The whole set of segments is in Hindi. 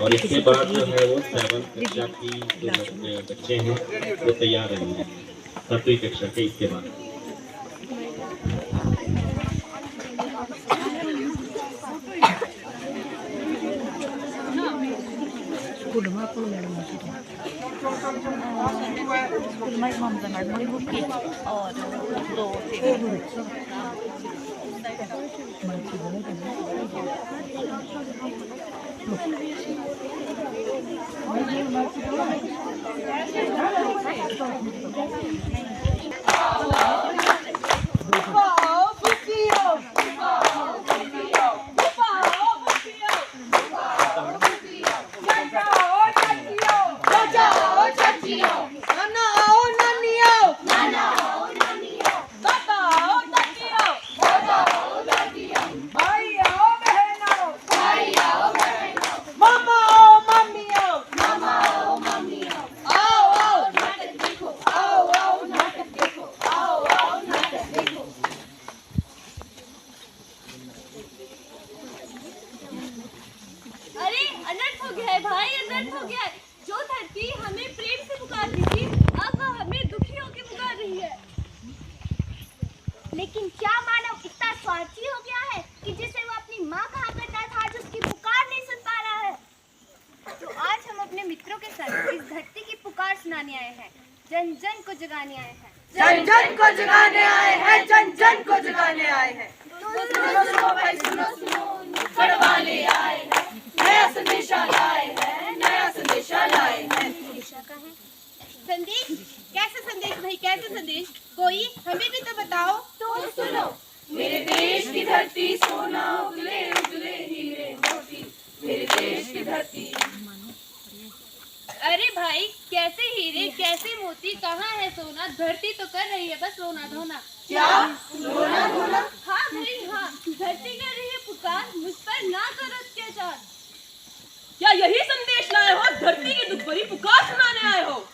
और इसके बाद जो है वो 7 कक्षा की जो बच्चे हैं वो तैयार रहेंगे 7वीं कक्षा के इसके बाद। और दो लेकिन क्या मानव इतना स्वार्थी हो गया है कि जिसे वो अपनी माँ कहा करता था जो उसकी पुकार नहीं सुन पा रहा है। तो आज हम अपने मित्रों के साथ इस धरती की पुकार सुनाने आए हैं, जन जन को जगाने आए हैं, जन जन को जगाने आए हैं, जन जन को जगाने आए हैं। सुनो सुनो भाई सुनो सुनो, नुक्कड़ वाले आए हैं, नया संदेशा लाए हैं, नया संदेशा लाए हैं। संदेश? कैसा संदेश भाई, कैसा संदेश? कोई हमें भी तो बताओ। तो सुनो, मेरे देश की धरती सोना उगले उगले हीरे मोती, मेरे देश की धरती। अरे भाई, कैसे हीरे कैसे मोती, कहाँ है सोना? धरती तो कर रही है बस रोना धोना। क्या रोना धोना? हाँ भाई हाँ, धरती कर रही है पुकार, मुझ पर ना करो अत्याचार। क्या यही संदेश लाए हो? धरती की दुख भरी पुकार सुनाने आए हो?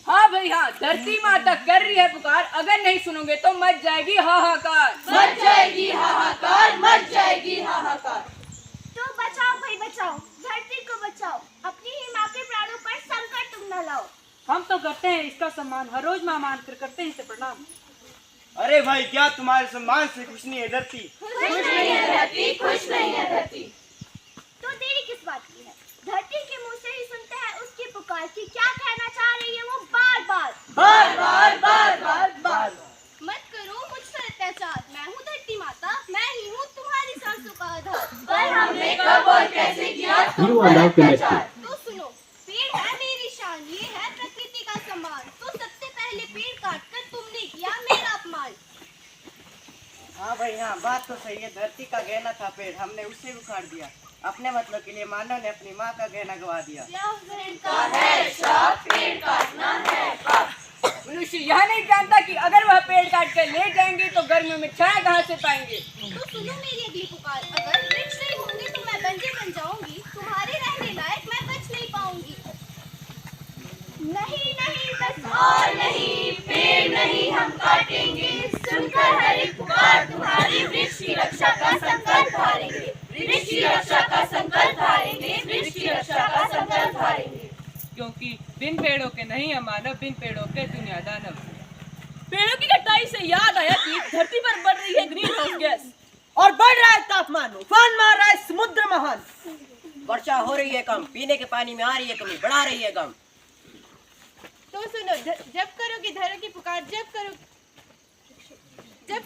हाँ भाई हाँ, धरती माता कर रही है पुकार, अगर नहीं सुनोगे तो मच जाएगी हाहाकार। मच जाएगी हाहाकार, मच जाएगी हाहाकार। तो बचाओ भाई बचाओ, धरती को बचाओ, अपनी ही माँ के प्राणों पर संकट तुम न लाओ। हम तो करते हैं इसका सम्मान, हर रोज माँ मान कर करते हैं इसे प्रणाम। अरे भाई, क्या तुम्हारे सम्मान से खुश नहीं है धरती? खुश नहीं है धरती, खुश नहीं है धरती। तो देरी किस बात की है? धरती के मुंह से ही सुनते हैं उसकी पुकार की क्या कहना चाह रही है वो बार बार बार बार बार बार बार। मत करो मुझसे अत्याचार, मैं हूँ धरती माता, मैं ही हूँ तुम्हारी सांसों का आधार। पर हमने कब और कैसे किया तुम You पर are now अत्याचार? connected. तो सुनो, पेड़ है मेरी शान, ये है प्रकृति का सम्मान, तो सबसे पहले पेड़ काटकर तुमने किया मेरा अपमान। हाँ भाई हाँ, बात तो सही है। धरती का गहना था पेड़, हमने उससे उखाड़ दिया। अपने मतलब के लिए मानव ने अपनी माँ का गहना गवा दिया। का है श्राप, पेड़ काटना है पाप। मनुष्य यह नहीं जानता कि अगर वह पेड़ काट कर ले जाएंगे तो गर्मियों में छाया कहाँ से पाएंगे। तो सुनो मेरी अगली पुकार, अगर वृक्ष नहीं होंगे तो मैं बंजर बन जाऊंगी, तुम्हारे रहने लायक मैं बच नहीं पाऊंगी। नहीं नहीं बस और नहीं, पेड़ नहीं हम काटेंगे, सुनकर हर एक पुकार तुम्हारी, वृक्ष की रक्षा का संकल्प धारेंगे, वृक्ष की रक्षा का संकल्प धारेंगे, वृक्ष की रक्षा का संकल्प धारेंगे। क्योंकि बिन पेड़ों के नहीं है मानव, बिन पेड़ों के दुनिया दानव। पेड़ों की कटाई से याद आया कि धरती पर बढ़ रही है ग्रीन हाउस गैस और बढ़ रहा है तापमान, उफान मार रहा है समुद्र महान। वर्षा हो रही है कम, पीने के पानी में आ रही है कमी, बढ़ा रही है गम। तो सुनो, जब करोगे धरों की पुकार, जब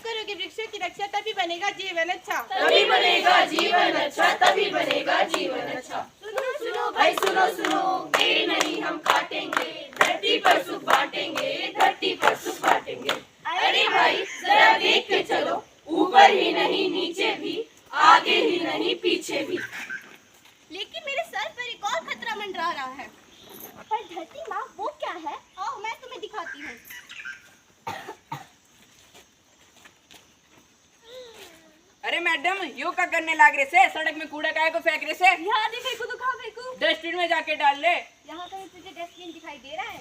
करोगे वृक्षों की रक्षा, तभी बनेगा जीवन अच्छा। तभी बनेगा जीवन अच्छा, तभी बनेगा जीवन अच्छा। सुनो सुनो भाई सुनो सुनो, पेड़ नहीं हम काटेंगे, धरती पर सुख बांटेंगे, धरती पर सुख बांटेंगे। अरे भाई जरा देख के चलो, ऊपर ही नहीं नीचे भी, आगे ही नहीं पीछे भी। लेकिन मेरे सर पर एक और खतरा मंडरा रहा है। पर धरती माँ वो क्या है? आओ मैं तुम्हें दिखाती हूँ। अरे मैडम, यो क्या करने लग रहे से? सड़क में कूड़ा काहे को फेंक रहे से? यहाँ नहीं फेंकू तो कहाँ फेंकू? डस्टबिन में जाके डाल ले। यहाँ कहीं तुझे डस्टबिन दिखाई दे रहा है?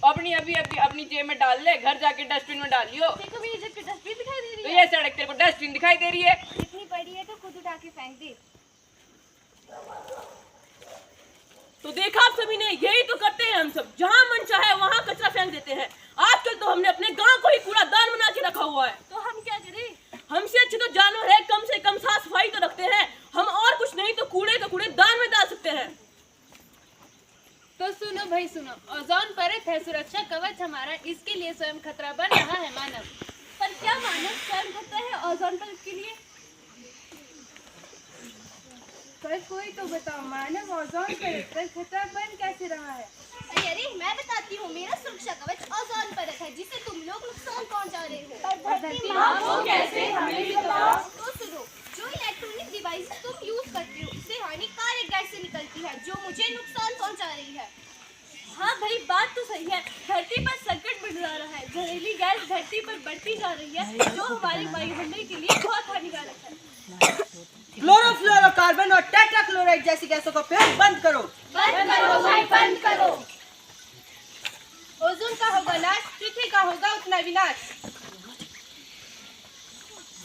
अपनी अभी अपनी जेब में डाल ले, घर जाके डस्टबिन में डाल लियो। देखो मेरी जेब में डस्टबिन दिखाई दे तो रही है। ये सड़क तेरे को डस्टबिन दिखाई दे रही है? इतनी बड़ी है तो खुद उठा के फेंक दे। देखा आप सभी ने, यही तो करते हैं हम सब, जहाँ मन चाहे वहाँ कचरा फेंक देते हैं। आजकल तो हमने अपने गांव को ही कूड़ादान बना के रखा हुआ है। तो हम क्या करें? हमसे अच्छे तो जानवर है, कम से कम साफ सफाई तो रखते हैं। हम और कुछ नहीं तो कूड़े दान में डाल सकते हैं। तो सुनो भाई सुनो, ओजोन परत है सुरक्षा कवच हमारा, इसके लिए स्वयं खतरा बन रहा है मानव। पर क्या मानव स्वयं खतरा है ओजोन परत के लिए? पर कोई तो बताओ, मानव ओजोन परत पर खतरा बन कैसे रहा है? अरे मैं बताती हूँ, मेरा सुरक्षा कवच ओजोन परत है जिसे तुम लोग नुकसान पहुँचा रहे हो। पर धरती माँ वो कैसे, हमें भी बताओ। तो सुनो, जो इलेक्ट्रॉनिक डिवाइस तुम यूज करते हो उससे हानिकारक गैसें निकलती है जो मुझे नुकसान पहुँचा रही है। हाँ भाई, बात तो सही है। धरती पर संकट बढ़ रहा है, जहरीली गैस धरती पर बढ़ती जा रही है जो हमारे वायुमंडल के लिए बहुत हानिकारक है। क्लोरोफ्लोरोकार्बन और टेट्राक्लोराइड जैसी गैसों का प्रयोग बंद करो। बंद करो भाई, बंद करो। ओजोन का होगा नाश, पृथ्वी का होगा उतना विनाश।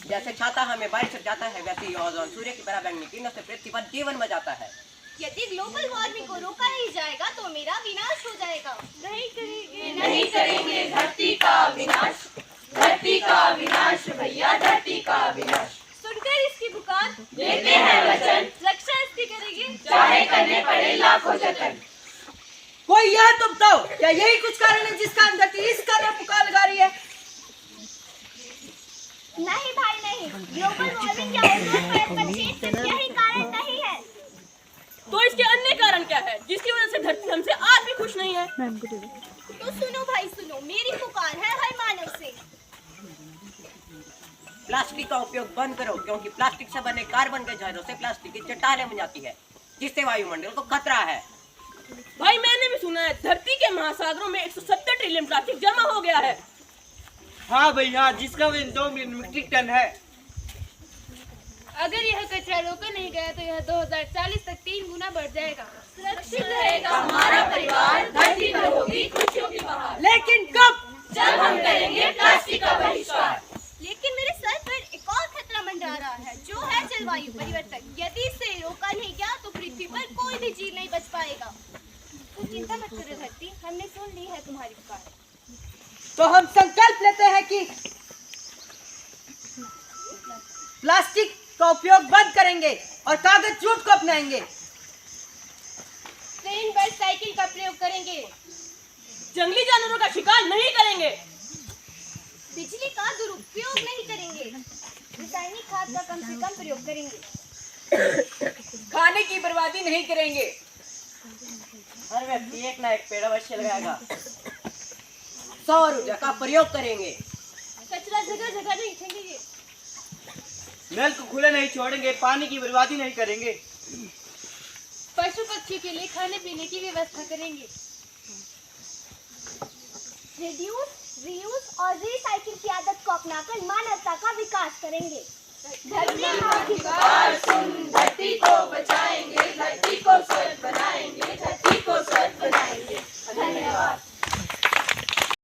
जैसे छाता हमें बारिश से जाता है, वैसे ही ओजोन सूर्य की पराबैंगनी किरणों से पृथ्वी पर जीवन में जाता है। यदि ग्लोबल वार्मिंग को रोका नहीं जाएगा तो मेरा विनाश हो जाएगा। नहीं करेंगे, नहीं करेंगे धरती का विनाश, धरती का विनाश भैया, धरती का विनाश। सुनकर इसकी पुकार देते हैं वचन, रक्षा इसकी करेंगे, चाहे करने पड़े लाखों जतन। कोई यह तो बताओ, क्या यही कुछ कारण है जिसका हम धरती इस कारण पुकार लगा रही है? नहीं भाई नहीं, ग्लोबल वार्मिंग या ओजोन परत का छेद सिर्फ यही कारण नहीं है। तो इसके अन्य कारण क्या है जिसकी वजह से धरती हमसे आज भी खुश नहीं है? तो सुनो भाई सुनो, मेरी पुकार है हर मानव से। प्लास्टिक का उपयोग बंद करो, क्योंकि प्लास्टिक से बने कार्बन के जहरों से प्लास्टिक की चट्टानें बन जाती है, जिससे वायुमंडल को खतरा है। भाई मैंने भी सुना है धरती के महासागरों में 170 ट्रिलियन प्लास्टिक जमा हो गया है। हाँ भाई हाँ, जिसका वजन 2 मिलियन मीट्रिक टन है। अगर यह कचरा रोका नहीं गया तो यह 2040 तक 3 गुना बढ़ जाएगा। सुरक्षित रहेगा हमारा परिवार, धरती पर होगी खुशियों की बहार। लेकिन कब? जब हम करेंगे प्लास्टिक का बहिष्कार। लेकिन मेरे सर पर एक और खतरा मंडरा रहा है जो है जलवायु परिवर्तन। यदि इसे रोका नहीं गया तो पृथ्वी पर कोई भी जीव नहीं बच पाएगा। तुम चिंता मत करो धरती, हमने सुन ली है तुम्हारी पुकार। तो हम संकल्प लेते हैं कि प्लास्टिक का उपयोग बंद करेंगे और कागज जूट को अपनाएंगे। ट्रेन बस साइकिल का प्रयोग करेंगे। जंगली जानवरों का शिकार नहीं करेंगे। बिजली का दुरुपयोग नहीं करेंगे। रासायनिक खाद का कम से कम प्रयोग करेंगे। खाने की बर्बादी नहीं करेंगे। हर व्यक्ति एक ना एक पेड़ अवश्य लगाएगा। सौर ऊर्जा का प्रयोग करेंगे। कचरा जगह जगह नहीं फेंकेंगे। नल को खुले नहीं छोड़ेंगे, पानी की बर्बादी नहीं करेंगे। पशु पक्षी के लिए खाने पीने की व्यवस्था करेंगे। रिड्यूस, रीयूज और रिसाइकिल की आदत को अपनाकर मानवता का विकास करेंगे। धरती माँ की पुकार सुन, धरती को बचाएंगे, धरती को स्वर्ग बनाएंगे, धरती को स्वर्ग बनाएंगे। धन्यवाद।